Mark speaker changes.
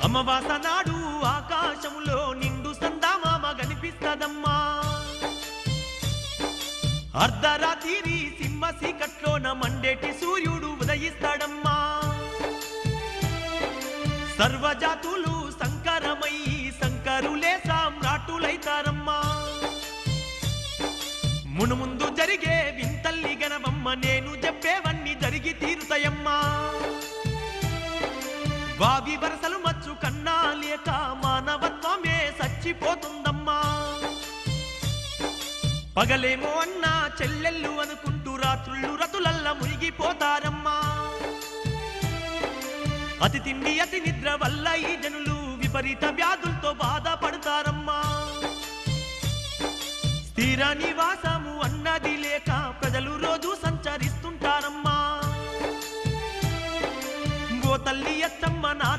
Speaker 1: అమావాస నాడు ఆకాశములో నిండు సందామామ కనిపిస్తదమ్మా. అర్ధరాత్రి సింహ సీకట్లోన మండేటి సూర్యుడు ఉదయిస్తాడమ్మా. సర్వజాతులు సంకరమయ్యి శంకరులే సామ్రాటులైతారమ్మా. మునుముందు జరిగే వింతల్లి గనవమ్మ, నేను చెప్పేవన్నీ జరిగి తీరుతాయమ్మా. వావి వరసలు మచ్చు కన్నా లేక మానవత్వమే చచ్చిపోతుందమ్మా. పగలేమో అన్నా చెల్లెళ్ళు అనుకుంటూ రాత్రుళ్ళు రతులల్ల మునిగిపోతారమ్మా. అతి తిండి అతి నిద్ర వల్ల ఈ జనులు విపరీత వ్యాధులతో బాధపడతారమ్మా. స్థిర నివాసము అన్నది లేక ప్రజలు రోజు సంచరిస్తుంటారమ్మా. ఓ తల్లి అచ్చమ్మ నా